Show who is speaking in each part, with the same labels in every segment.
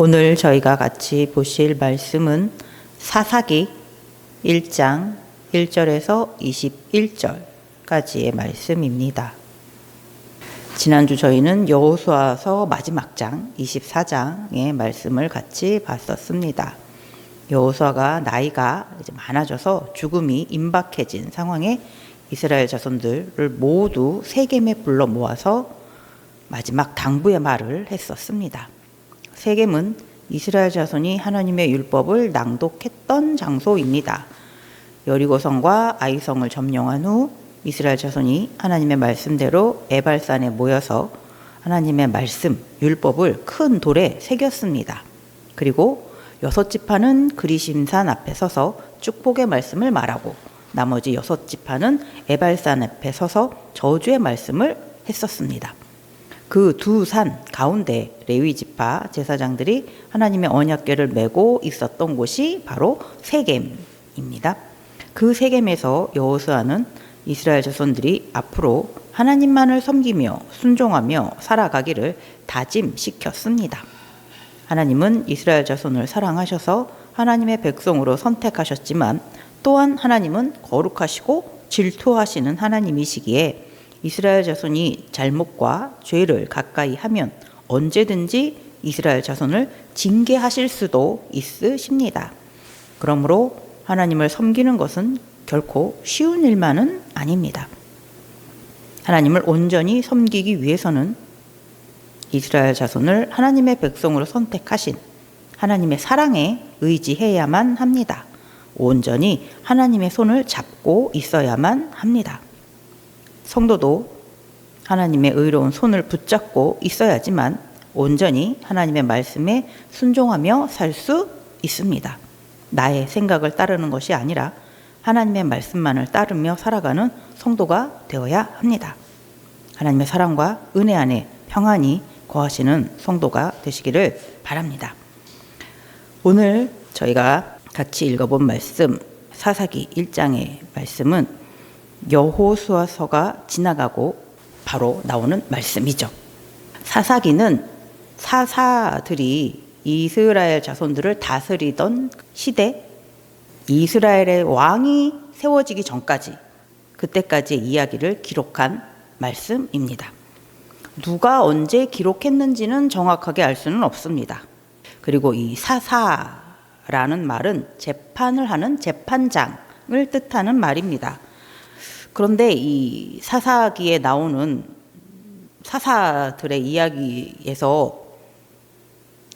Speaker 1: 오늘 저희가 같이 보실 말씀은 사사기 1장 1절에서 21절까지의 말씀입니다. 지난주 저희는 여호수아서 마지막 장 24장의 말씀을 같이 봤었습니다. 여호수아가 나이가 이제 많아져서 죽음이 임박해진 상황에 이스라엘 자손들을 모두 세겜에 불러 모아서 마지막 당부의 말을 했었습니다. 세겜은 이스라엘 자손이 하나님의 율법을 낭독했던 장소입니다. 여리고성과 아이성을 점령한 후 이스라엘 자손이 하나님의 말씀대로 에발산에 모여서 하나님의 말씀, 율법을 큰 돌에 새겼습니다. 그리고 6지파는 그리심산 앞에 서서 축복의 말씀을 말하고 나머지 6지파는 에발산 앞에 서서 저주의 말씀을 했었습니다. 그 두 산 가운데 레위지파 제사장들이 하나님의 언약궤를 메고 있었던 곳이 바로 세겜입니다. 그 세겜에서 여호수아는 이스라엘 자손들이 앞으로 하나님만을 섬기며 순종하며 살아가기를 다짐시켰습니다. 하나님은 이스라엘 자손을 사랑하셔서 하나님의 백성으로 선택하셨지만 또한 하나님은 거룩하시고 질투하시는 하나님이시기에 이스라엘 자손이 잘못과 죄를 가까이 하면 언제든지 이스라엘 자손을 징계하실 수도 있으십니다. 그러므로 하나님을 섬기는 것은 결코 쉬운 일만은 아닙니다. 하나님을 온전히 섬기기 위해서는 이스라엘 자손을 하나님의 백성으로 선택하신 하나님의 사랑에 의지해야만 합니다. 온전히 하나님의 손을 잡고 있어야만 합니다. 성도도 하나님의 의로운 손을 붙잡고 있어야지만 온전히 하나님의 말씀에 순종하며 살 수 있습니다. 나의 생각을 따르는 것이 아니라 하나님의 말씀만을 따르며 살아가는 성도가 되어야 합니다. 하나님의 사랑과 은혜 안에 평안히 거하시는 성도가 되시기를 바랍니다. 오늘 저희가 같이 읽어본 말씀 사사기 1장의 말씀은 여호수아서가 지나가고 바로 나오는 말씀이죠. 사사기는 사사들이 이스라엘 자손들을 다스리던 시대, 이스라엘의 왕이 세워지기 전까지 그때까지의 이야기를 기록한 말씀입니다. 누가 언제 기록했는지는 정확하게 알 수는 없습니다. 그리고 이 사사라는 말은 재판을 하는 재판장을 뜻하는 말입니다. 그런데 이 사사기에 나오는 사사들의 이야기에서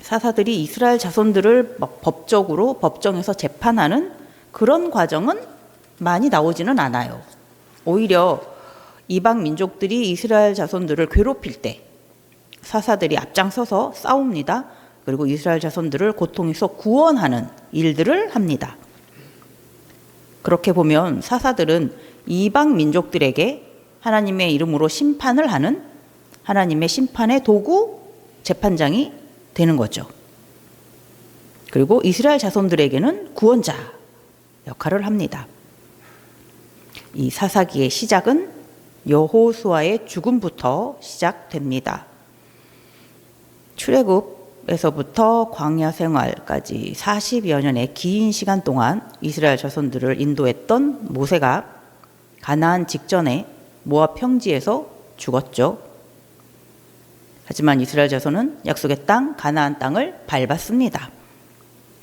Speaker 1: 사사들이 이스라엘 자손들을 법적으로 법정에서 재판하는 그런 과정은 많이 나오지는 않아요. 오히려 이방 민족들이 이스라엘 자손들을 괴롭힐 때 사사들이 앞장서서 싸웁니다. 그리고 이스라엘 자손들을 고통에서 구원하는 일들을 합니다. 그렇게 보면 사사들은 이방 민족들에게 하나님의 이름으로 심판을 하는 하나님의 심판의 도구 재판장이 되는 거죠. 그리고 이스라엘 자손들에게는 구원자 역할을 합니다. 이 사사기의 시작은 여호수아의 죽음부터 시작됩니다. 출애굽에서부터 광야 생활까지 40여 년의 긴 시간 동안 이스라엘 자손들을 인도했던 모세가 가나안 직전에 모압 평지에서 죽었죠. 하지만 이스라엘 자손은 약속의 땅 가나안 땅을 밟았습니다.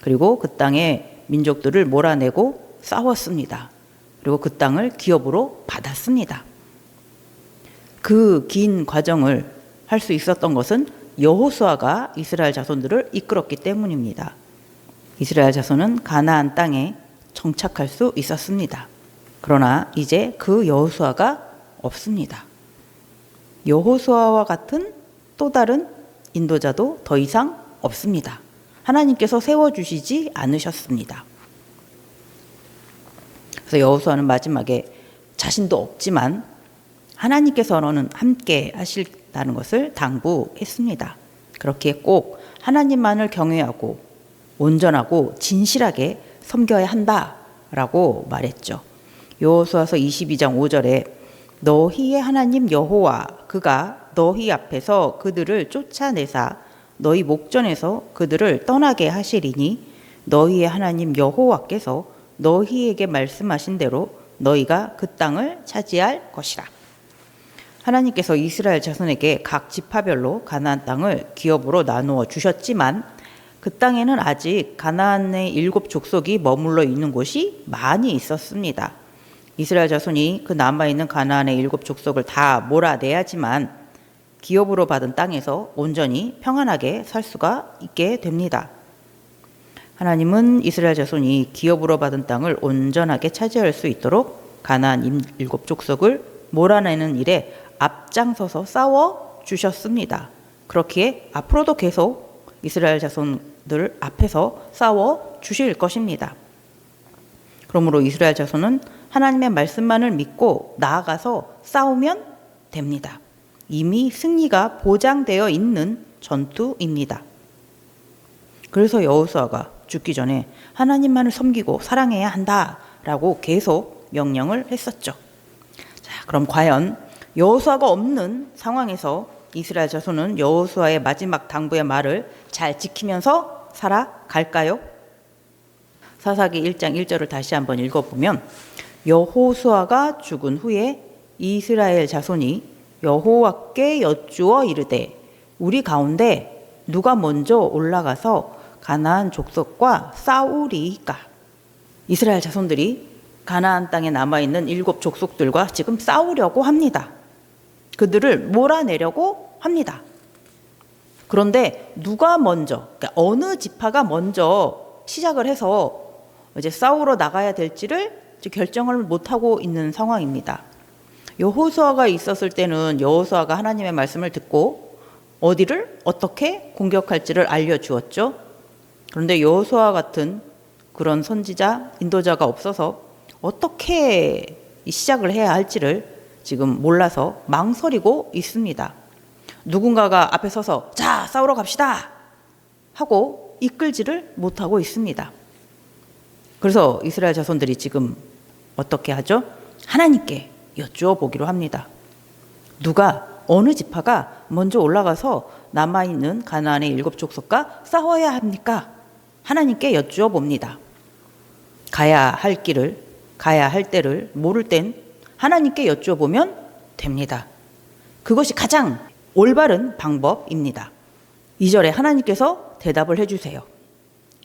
Speaker 1: 그리고 그 땅의 민족들을 몰아내고 싸웠습니다. 그리고 그 땅을 기업으로 받았습니다. 그 긴 과정을 할 수 있었던 것은 여호수아가 이스라엘 자손들을 이끌었기 때문입니다. 이스라엘 자손은 가나안 땅에 정착할 수 있었습니다. 그러나 이제 그 여호수아가 없습니다. 여호수아와 같은 또 다른 인도자도 더 이상 없습니다. 하나님께서 세워주시지 않으셨습니다. 그래서 여호수아는 마지막에 자신도 없지만 하나님께서는 함께 하신다는 것을 당부했습니다. 그렇게 꼭 하나님만을 경외하고 온전하고 진실하게 섬겨야 한다라고 말했죠. 여호수아서 22장 5절에 너희의 하나님 여호와 그가 너희 앞에서 그들을 쫓아내사 너희 목전에서 그들을 떠나게 하시리니 너희의 하나님 여호와께서 너희에게 말씀하신 대로 너희가 그 땅을 차지할 것이라. 하나님께서 이스라엘 자손에게 각 지파별로 가나안 땅을 기업으로 나누어 주셨지만 그 땅에는 아직 가나안의 7 족속이 머물러 있는 곳이 많이 있었습니다. 이스라엘 자손이 그 남아있는 가나안의 7 족속을 다 몰아내야지만 기업으로 받은 땅에서 온전히 평안하게 살 수가 있게 됩니다. 하나님은 이스라엘 자손이 기업으로 받은 땅을 온전하게 차지할 수 있도록 가나안 7 족속을 몰아내는 일에 앞장서서 싸워 주셨습니다. 그렇기에 앞으로도 계속 이스라엘 자손들 앞에서 싸워 주실 것입니다. 그러므로 이스라엘 자손은 하나님의 말씀만을 믿고 나아가서 싸우면 됩니다. 이미 승리가 보장되어 있는 전투입니다. 그래서 여호수아가 죽기 전에 하나님만을 섬기고 사랑해야 한다라고 계속 명령을 했었죠. 자, 그럼 과연 여호수아가 없는 상황에서 이스라엘 자손은 여호수아의 마지막 당부의 말을 잘 지키면서 살아갈까요? 사사기 1장 1절을 다시 한번 읽어보면 여호수아가 죽은 후에 이스라엘 자손이 여호와께 여쭈어 이르되 우리 가운데 누가 먼저 올라가서 가나안 족속과 싸우리이까. 이스라엘 자손들이 가나안 땅에 남아있는 7 족속들과 지금 싸우려고 합니다. 그들을 몰아내려고 합니다. 그런데 누가 먼저, 그러니까 어느 지파가 먼저 시작을 해서 이제 싸우러 나가야 될지를 결정을 못하고 있는 상황입니다. 여호수아가 있었을 때는 여호수아가 하나님의 말씀을 듣고 어디를 어떻게 공격할지를 알려주었죠. 그런데 여호수아 같은 그런 선지자, 인도자가 없어서 어떻게 시작을 해야 할지를 지금 몰라서 망설이고 있습니다. 누군가가 앞에 서서 자, 싸우러 갑시다 하고 이끌지를 못하고 있습니다. 그래서 이스라엘 자손들이 지금 어떻게 하죠? 하나님께 여쭈어 보기로 합니다. 누가, 어느 지파가 먼저 올라가서 남아있는 가나안의 7 족속과 싸워야 합니까? 하나님께 여쭈어 봅니다. 가야 할 길을, 가야 할 때를 모를 땐 하나님께 여쭈어 보면 됩니다. 그것이 가장 올바른 방법입니다. 2절에 하나님께서 대답을 해주세요.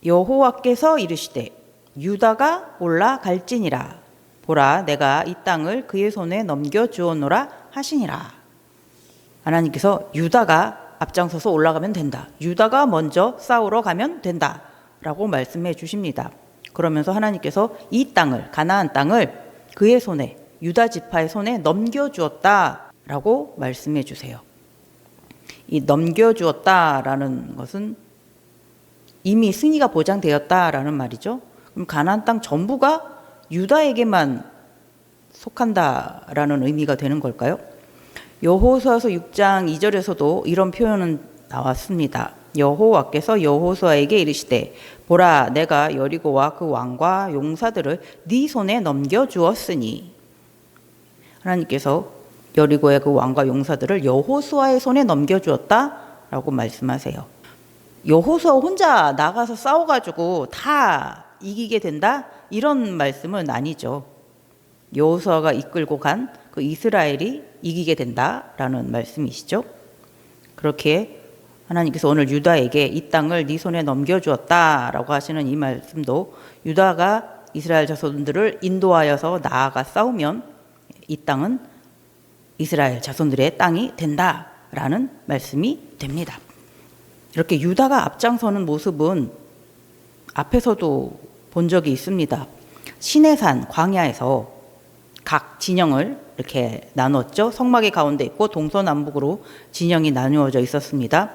Speaker 1: 여호와께서 이르시되 유다가 올라갈지니라. 보라, 내가 이 땅을 그의 손에 넘겨주었노라 하시니라. 하나님께서 유다가 앞장서서 올라가면 된다. 유다가 먼저 싸우러 가면 된다. 라고 말씀해 주십니다. 그러면서 하나님께서 이 땅을, 가나안 땅을 그의 손에, 유다 지파의 손에 넘겨주었다. 라고 말씀해 주세요. 이 넘겨주었다라는 것은 이미 승리가 보장되었다라는 말이죠. 그럼 가나안 땅 전부가 유다에게만 속한다라는 의미가 되는 걸까요? 여호수아서 6장 2절에서도 이런 표현은 나왔습니다. 여호와께서 여호수아에게 이르시되 보라, 내가 여리고와 그 왕과 용사들을 네 손에 넘겨주었으니. 하나님께서 여리고의 그 왕과 용사들을 여호수아의 손에 넘겨주었다라고 말씀하세요. 여호수아 혼자 나가서 싸워가지고 다 이기게 된다? 이런 말씀은 아니죠. 여호수아가 이끌고 간 그 이스라엘이 이기게 된다라는 말씀이시죠. 그렇게 하나님께서 오늘 유다에게 이 땅을 네 손에 넘겨주었다라고 하시는 이 말씀도 유다가 이스라엘 자손들을 인도하여서 나아가 싸우면 이 땅은 이스라엘 자손들의 땅이 된다라는 말씀이 됩니다. 이렇게 유다가 앞장서는 모습은 앞에서도 본 적이 있습니다. 시내산 광야에서 각 진영을 이렇게 나눴죠. 성막의 가운데 있고 동서남북으로 진영이 나누어져 있었습니다.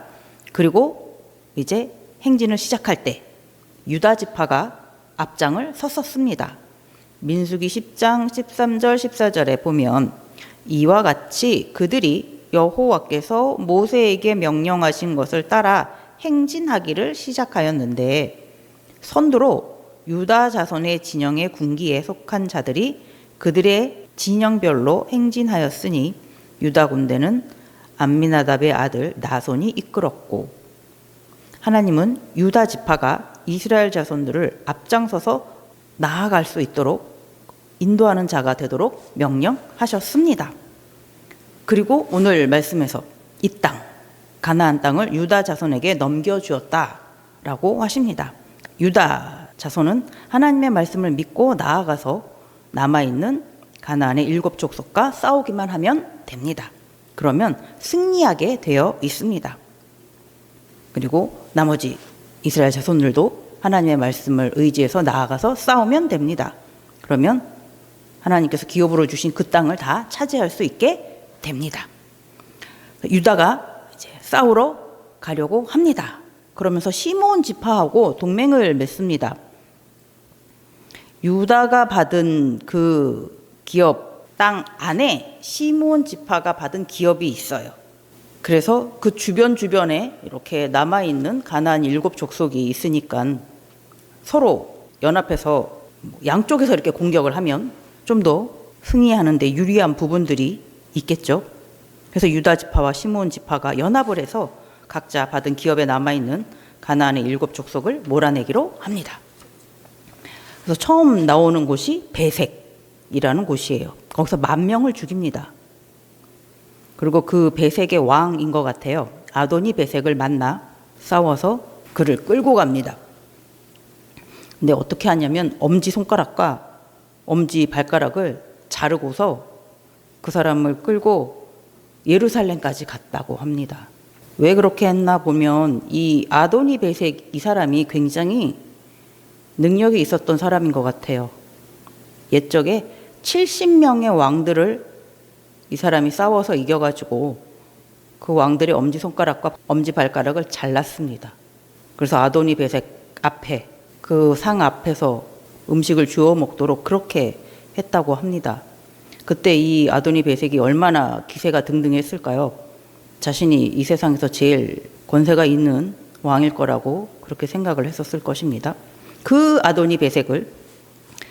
Speaker 1: 그리고 이제 행진을 시작할 때 유다 지파가 앞장을 섰었습니다. 민수기 10장 13절 14절에 보면 이와 같이 그들이 여호와께서 모세에게 명령하신 것을 따라 행진하기를 시작하였는데 선두로 유다 자손의 진영의 군기에 속한 자들이 그들의 진영별로 행진하였으니 유다 군대는 암미나답의 아들 나손이 이끌었고. 하나님은 유다 지파가 이스라엘 자손들을 앞장서서 나아갈 수 있도록 인도하는 자가 되도록 명령하셨습니다. 그리고 오늘 말씀에서 이 땅, 가나안 땅을 유다 자손에게 넘겨주었다라고 하십니다. 유다 자손은 하나님의 말씀을 믿고 나아가서 남아있는 가나안의 7 족속과 싸우기만 하면 됩니다. 그러면 승리하게 되어 있습니다. 그리고 나머지 이스라엘 자손들도 하나님의 말씀을 의지해서 나아가서 싸우면 됩니다. 그러면 하나님께서 기업으로 주신 그 땅을 다 차지할 수 있게 됩니다. 유다가 이제 싸우러 가려고 합니다. 그러면서 시므온 지파하고 동맹을 맺습니다. 유다가 받은 그 기업 땅 안에 시므온 지파가 받은 기업이 있어요. 그래서 그 주변에 이렇게 남아있는 가나안 7 족속이 있으니까 서로 연합해서 양쪽에서 이렇게 공격을 하면 좀 더 승리하는 데 유리한 부분들이 있겠죠. 그래서 유다 지파와 시므온 지파가 연합을 해서 각자 받은 기업에 남아있는 가나안의 7 족속을 몰아내기로 합니다. 그래서 처음 나오는 곳이 베색이라는 곳이에요. 거기서 10,000명을 죽입니다. 그리고 그 베색의 왕인 것 같아요. 아도니 베색을 만나 싸워서 그를 끌고 갑니다. 근데 어떻게 하냐면 엄지손가락과 엄지발가락을 자르고서 그 사람을 끌고 예루살렘까지 갔다고 합니다. 왜 그렇게 했나 보면 이 아도니 베색 이 사람이 굉장히 능력이 있었던 사람인 것 같아요. 옛적에 70명의 왕들을 이 사람이 싸워서 이겨가지고 그 왕들의 엄지손가락과 엄지발가락을 잘랐습니다. 그래서 아도니 베색 앞에 그 상 앞에서 음식을 주워 먹도록 그렇게 했다고 합니다. 그때 이 아도니 베색이 얼마나 기세가 등등했을까요? 자신이 이 세상에서 제일 권세가 있는 왕일 거라고 그렇게 생각을 했었을 것입니다. 그 아도니 베색을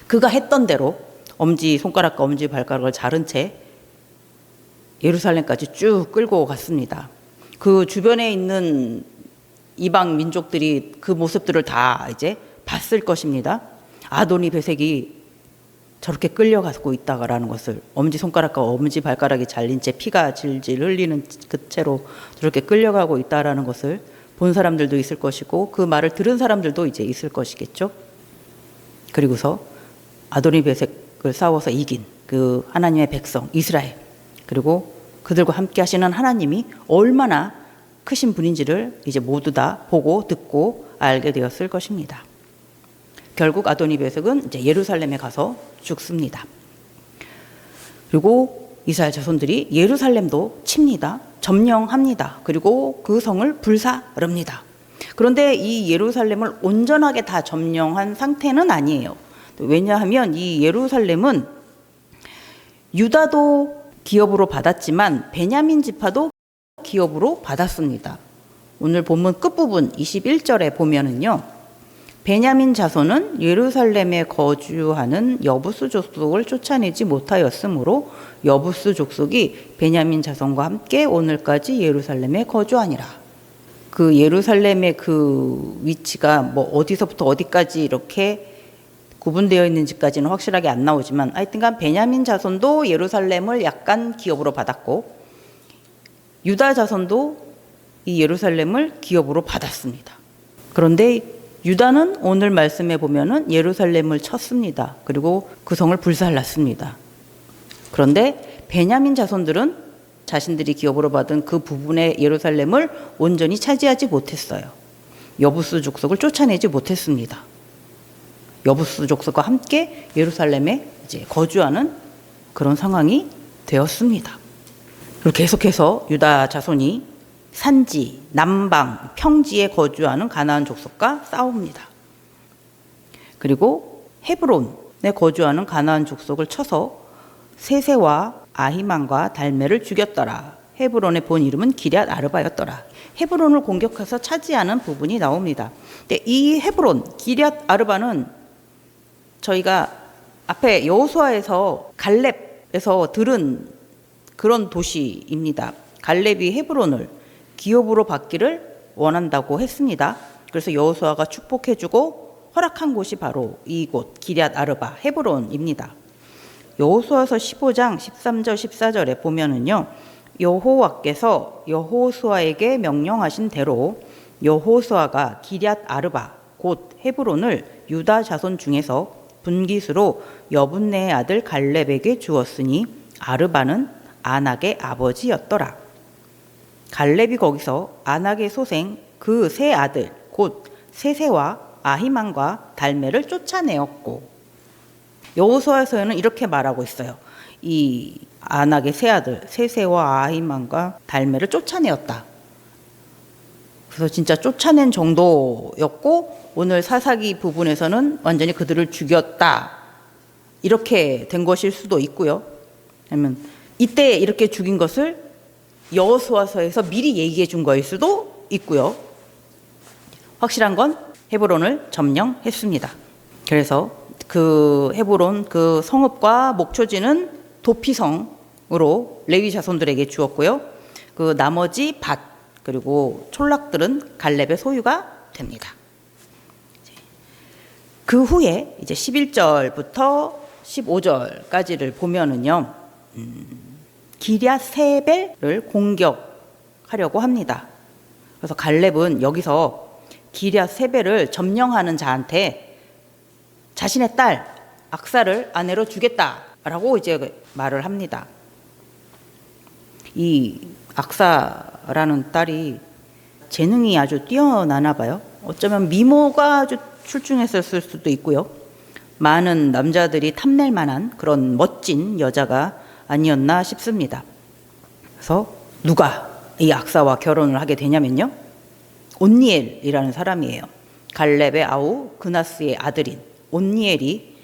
Speaker 1: 그가 했던 대로 엄지손가락과 엄지발가락을 자른 채 예루살렘까지 쭉 끌고 갔습니다. 그 주변에 있는 이방 민족들이 그 모습들을 다 이제 봤을 것입니다. 아도니 베색이 저렇게 끌려가고 있다라는 것을, 엄지손가락과 엄지발가락이 잘린 채 피가 질질 흘리는 그 채로 저렇게 끌려가고 있다라는 것을 본 사람들도 있을 것이고 그 말을 들은 사람들도 이제 있을 것이겠죠. 그리고서 아도니 베색을 싸워서 이긴 그 하나님의 백성 이스라엘, 그리고 그들과 함께 하시는 하나님이 얼마나 크신 분인지를 이제 모두 다 보고 듣고 알게 되었을 것입니다. 결국 아도니 베색은 이제 예루살렘에 가서 죽습니다. 그리고 이스라엘 자손들이 예루살렘도 칩니다. 점령합니다. 그리고 그 성을 불사릅니다. 그런데 이 예루살렘을 온전하게 다 점령한 상태는 아니에요. 왜냐하면 이 예루살렘은 유다도 기업으로 받았지만 베냐민 지파도 기업으로 받았습니다. 오늘 본문 끝부분 21절에 보면은요, 베냐민 자손은 예루살렘에 거주하는 여부스 족속을 쫓아내지 못하였으므로 여부스 족속이 베냐민 자손과 함께 오늘까지 예루살렘에 거주하니라. 그 예루살렘의 그 위치가 뭐 어디서부터 어디까지 이렇게 구분되어 있는지까지는 확실하게 안 나오지만 하여튼간 베냐민 자손도 예루살렘을 약간 기업으로 받았고 유다 자손도 이 예루살렘을 기업으로 받았습니다. 그런데 유다는 오늘 말씀에 보면은 예루살렘을 쳤습니다. 그리고 그 성을 불살랐습니다. 그런데 베냐민 자손들은 자신들이 기업으로 받은 그 부분의 예루살렘을 온전히 차지하지 못했어요. 여부스 족속을 쫓아내지 못했습니다. 여부스 족속과 함께 예루살렘에 이제 거주하는 그런 상황이 되었습니다. 그리고 계속해서 유다 자손이 산지, 남방, 평지에 거주하는 가나안 족속과 싸웁니다. 그리고 헤브론에 거주하는 가나안 족속을 쳐서 세세와 아히만과 달메를 죽였더라. 헤브론의 본 이름은 기럇 아르바였더라. 헤브론을 공격해서 차지하는 부분이 나옵니다. 근데 이 헤브론, 기럇 아르바는 저희가 앞에 여호수아에서 갈렙에서 들은 그런 도시입니다. 갈렙이 헤브론을 기업으로 받기를 원한다고 했습니다. 그래서 여호수아가 축복해주고 허락한 곳이 바로 이곳 기럇 아르바 헤브론입니다. 여호수아서 15장 13절 14절에 보면은요, 여호와께서 여호수아에게 명령하신 대로 여호수아가 기럇 아르바 곧 헤브론을 유다 자손 중에서 분깃으로 여분네의 아들 갈렙에게 주었으니 아르바는 아낙의 아버지였더라. 갈렙이 거기서 아낙의 소생 그 세 아들 곧 세세와 아히만과 달메를 쫓아내었고, 여호수아서에는 이렇게 말하고 있어요. 이 아낙의 세 아들 세세와 아히만과 달메를 쫓아내었다. 그래서 진짜 쫓아낸 정도였고, 오늘 사사기 부분에서는 완전히 그들을 죽였다 이렇게 된 것일 수도 있고요. 아니면 이때 이렇게 죽인 것을 여호수아서에서 미리 얘기해 준 거일 수도 있고요. 확실한 건 헤브론을 점령했습니다. 그래서 그 헤브론 그 성읍과 목초지는 도피성으로 레위 자손들에게 주었고요. 그 나머지 밭 그리고 촌락들은 갈렙의 소유가 됩니다. 그 후에 이제 11절부터 15절까지를 보면은요, 기럇 세벨을 공격하려고 합니다. 그래서 갈렙은 여기서 기럇 세벨을 점령하는 자한테 자신의 딸 악사를 아내로 주겠다라고 이제 말을 합니다. 이 악사라는 딸이 재능이 아주 뛰어나나 봐요. 어쩌면 미모가 아주 출중했을 수도 있고요. 많은 남자들이 탐낼 만한 그런 멋진 여자가 아니었나 싶습니다. 그래서 누가 이 악사와 결혼을 하게 되냐면요, 온니엘이라는 사람이에요. 갈렙의 아우 그나스의 아들인 온니엘이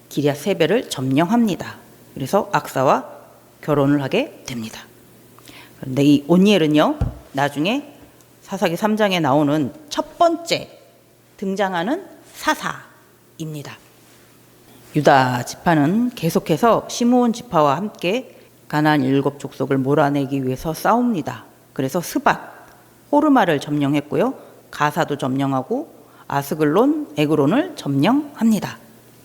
Speaker 1: 기럇 세벨을 점령합니다. 그래서 악사와 결혼을 하게 됩니다. 그런데 이 온니엘은요, 나중에 사사기 3장에 나오는 첫 번째 등장하는 사사입니다. 유다 지파는 계속해서 시므온 지파와 함께 가나안 7족속을 몰아내기 위해서 싸웁니다. 그래서 스밧, 호르마를 점령했고요. 가사도 점령하고 아스글론, 에그론을 점령합니다.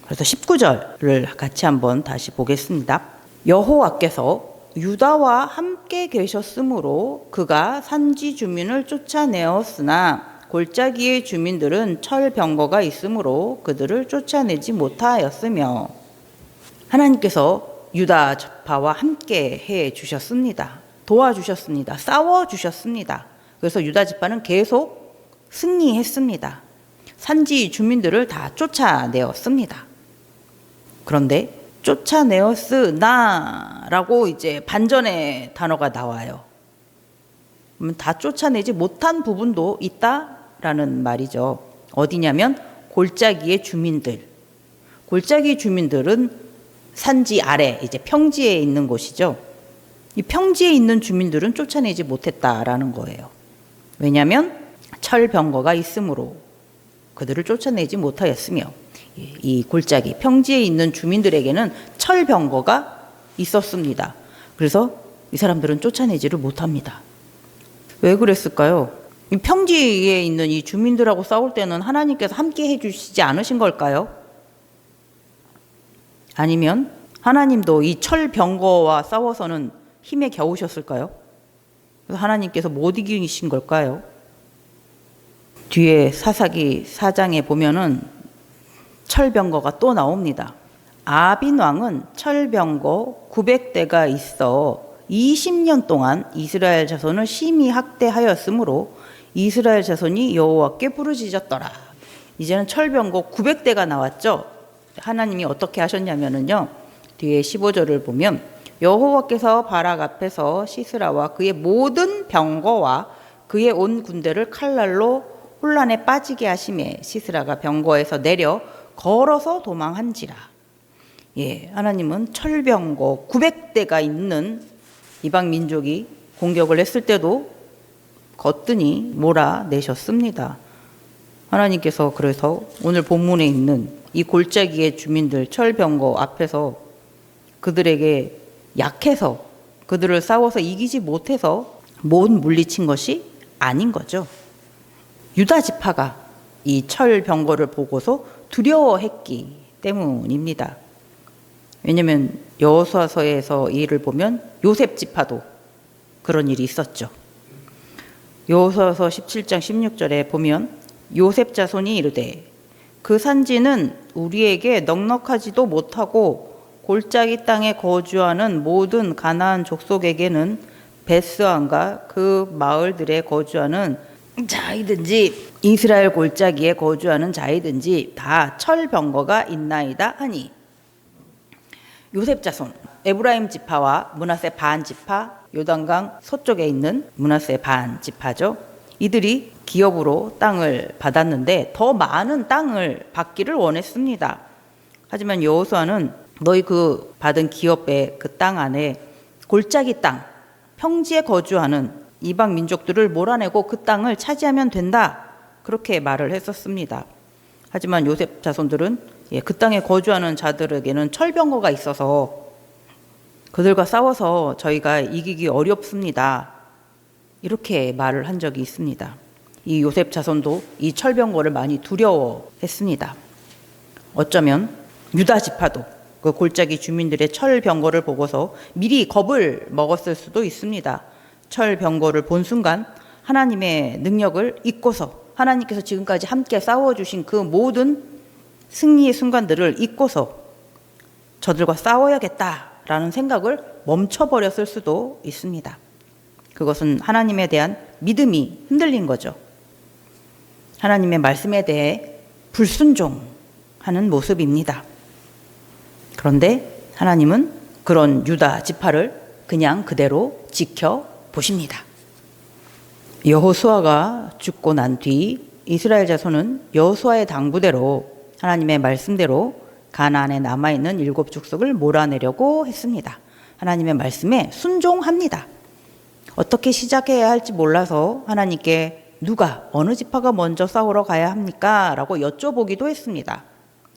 Speaker 1: 그래서 19절을 같이 한번 다시 보겠습니다. 여호와께서 유다와 함께 계셨으므로 그가 산지 주민을 쫓아내었으나 골짜기의 주민들은 철병거가 있으므로 그들을 쫓아내지 못하였으며, 하나님께서 유다 지파와 함께 해 주셨습니다. 도와주셨습니다. 싸워주셨습니다. 그래서 유다 지파는 계속 승리했습니다. 산지 주민들을 다 쫓아내었습니다. 그런데 쫓아내었으나라고 이제 반전의 단어가 나와요. 다 쫓아내지 못한 부분도 있다라는 말이죠. 어디냐면 골짜기의 주민들. 골짜기 주민들은 산지 아래 이제 평지에 있는 곳이죠. 이 평지에 있는 주민들은 쫓아내지 못했다라는 거예요. 왜냐하면 철병거가 있으므로 그들을 쫓아내지 못하였으며, 이 골짜기 평지에 있는 주민들에게는 철병거가 있었습니다. 그래서 이 사람들은 쫓아내지를 못합니다. 왜 그랬을까요? 이 평지에 있는 이 주민들하고 싸울 때는 하나님께서 함께 해주시지 않으신 걸까요? 아니면 하나님도 이 철병거와 싸워서는 힘에 겨우셨을까요? 그래서 하나님께서 못 이기신 걸까요? 뒤에 사사기 4장에 보면은 철병거가 또 나옵니다. 아빈 왕은 철병거 900대가 있어 20년 동안 이스라엘 자손을 심히 학대하였으므로 이스라엘 자손이 여호와께 부르짖었더라. 이제는 철병거 900대가 나왔죠. 하나님이 어떻게 하셨냐면요, 뒤에 15절을 보면 여호와께서 바락 앞에서 시스라와 그의 모든 병거와 그의 온 군대를 칼날로 혼란에 빠지게 하심에 시스라가 병거에서 내려 걸어서 도망한지라. 하나님은 철병거 900대가 있는 이방 민족이 공격을 했을 때도 거뜬히 몰아내셨습니다. 하나님께서 그래서 오늘 본문에 있는 이 골짜기의 주민들 철병거 앞에서 그들에게 약해서 그들을 싸워서 이기지 못해서 못 물리친 것이 아닌 거죠. 유다 지파가 이 철병거를 보고서 두려워했기 때문입니다. 왜냐하면 여호수아서에서 이 일을 보면 요셉 지파도 그런 일이 있었죠. 여호수아서 17장 16절에 보면 요셉 자손이 이르되 그 산지는 우리에게 넉넉하지도 못하고 골짜기 땅에 거주하는 모든 가나안 족속에게는 베스안과 그 마을들에 거주하는 자이든지 이스라엘 골짜기에 거주하는 자이든지 다 철병거가 있나이다 하니, 요셉 자손 에브라임 지파와 므낫세 반 지파, 요단강 서쪽에 있는 므낫세 반 지파죠. 이들이 기업으로 땅을 받았는데 더 많은 땅을 받기를 원했습니다. 하지만 여호수아는 너희 그 받은 기업의 그 땅 안에 골짜기 땅, 평지에 거주하는 이방 민족들을 몰아내고 그 땅을 차지하면 된다, 그렇게 말을 했었습니다. 하지만 요셉 자손들은 그 땅에 거주하는 자들에게는 철병거가 있어서 그들과 싸워서 저희가 이기기 어렵습니다, 이렇게 말을 한 적이 있습니다. 이 요셉 자손도 이 철병거를 많이 두려워했습니다. 어쩌면 유다 지파도 그 골짜기 주민들의 철병거를 보고서 미리 겁을 먹었을 수도 있습니다. 철병거를 본 순간 하나님의 능력을 잊고서, 하나님께서 지금까지 함께 싸워주신 그 모든 승리의 순간들을 잊고서 저들과 싸워야겠다라는 생각을 멈춰버렸을 수도 있습니다. 그것은 하나님에 대한 믿음이 흔들린 거죠. 하나님의 말씀에 대해 불순종하는 모습입니다. 그런데 하나님은 그런 유다 지파를 그냥 그대로 지켜보십니다. 여호수아가 죽고 난 뒤 이스라엘 자손은 여호수아의 당부대로 하나님의 말씀대로 가나안에 남아있는 7 족속을 몰아내려고 했습니다. 하나님의 말씀에 순종합니다. 어떻게 시작해야 할지 몰라서 하나님께 누가, 어느 지파가 먼저 싸우러 가야 합니까? 라고 여쭤보기도 했습니다.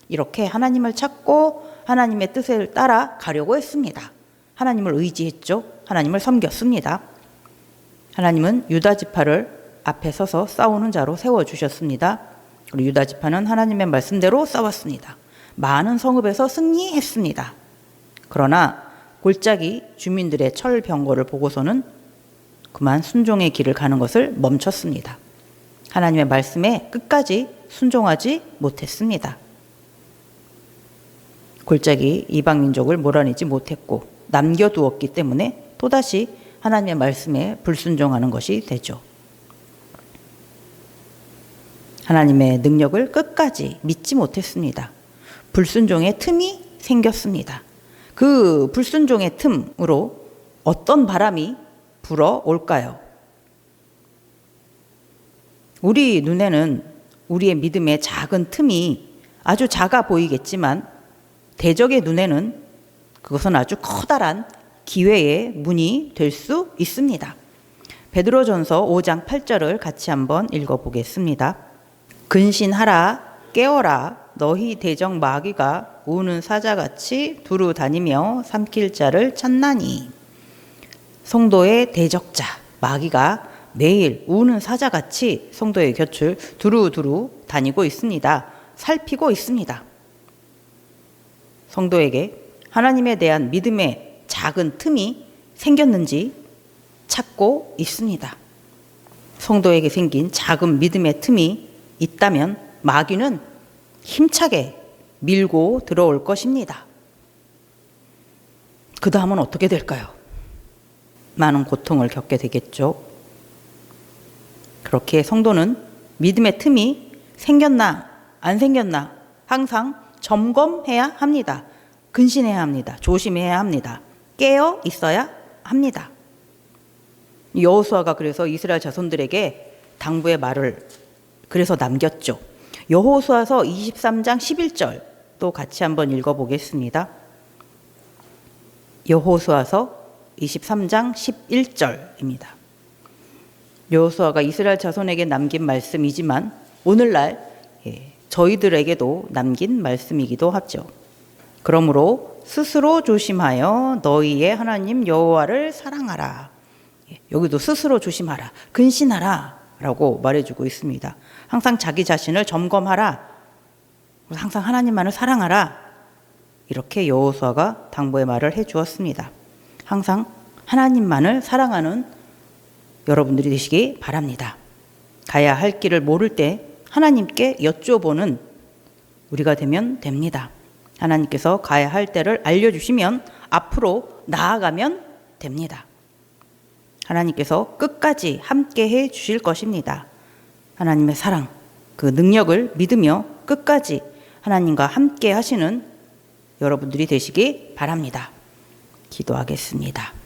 Speaker 1: 이렇게 하나님을 찾고 하나님의 뜻을 따라 가려고 했습니다. 하나님을 의지했죠. 하나님을 섬겼습니다. 하나님은 유다 지파를 앞에 서서 싸우는 자로 세워주셨습니다. 그리고 유다 지파는 하나님의 말씀대로 싸웠습니다. 많은 성읍에서 승리했습니다. 그러나 골짜기 주민들의 철병거를 보고서는 그만 순종의 길을 가는 것을 멈췄습니다. 하나님의 말씀에 끝까지 순종하지 못했습니다. 골짜기 이방 민족을 몰아내지 못했고 남겨두었기 때문에 또다시 하나님의 말씀에 불순종하는 것이 되죠. 하나님의 능력을 끝까지 믿지 못했습니다. 불순종의 틈이 생겼습니다. 그 불순종의 틈으로 어떤 바람이 불어올까요? 우리 눈에는 우리의 믿음의 작은 틈이 아주 작아 보이겠지만 대적의 눈에는 그것은 아주 커다란 기회의 문이 될 수 있습니다. 베드로전서 5장 8절을 같이 한번 읽어보겠습니다. 근신하라, 깨어라, 너희 대적 마귀가 우는 사자같이 두루 다니며 삼킬 자를 찾나니. 성도의 대적자 마귀가 매일 우는 사자같이 성도의 곁을 두루두루 다니고 있습니다. 살피고 있습니다. 성도에게 하나님에 대한 믿음의 작은 틈이 생겼는지 찾고 있습니다. 성도에게 생긴 작은 믿음의 틈이 있다면 마귀는 힘차게 밀고 들어올 것입니다. 그 다음은 어떻게 될까요? 많은 고통을 겪게 되겠죠. 그렇게 성도는 믿음의 틈이 생겼나 안 생겼나 항상 점검해야 합니다. 근신해야 합니다. 조심해야 합니다. 깨어 있어야 합니다. 여호수아가 그래서 이스라엘 자손들에게 당부의 말을 그래서 남겼죠. 여호수아서 23장 11절 또 같이 한번 읽어보겠습니다. 여호수아서 23장 11절입니다. 여호수아가 이스라엘 자손에게 남긴 말씀이지만 오늘날 저희들에게도 남긴 말씀이기도 하죠. 그러므로 스스로 조심하여 너희의 하나님 여호와를 사랑하라. 여기도 스스로 조심하라, 근신하라 라고 말해주고 있습니다. 항상 자기 자신을 점검하라, 항상 하나님만을 사랑하라, 이렇게 여호수아가 당부의 말을 해주었습니다. 항상 하나님만을 사랑하는 여러분들이 되시기 바랍니다. 가야 할 길을 모를 때 하나님께 여쭤보는 우리가 되면 됩니다. 하나님께서 가야 할 때를 알려주시면 앞으로 나아가면 됩니다. 하나님께서 끝까지 함께 해 주실 것입니다. 하나님의 사랑, 그 능력을 믿으며 끝까지 하나님과 함께 하시는 여러분들이 되시기 바랍니다. 기도하겠습니다.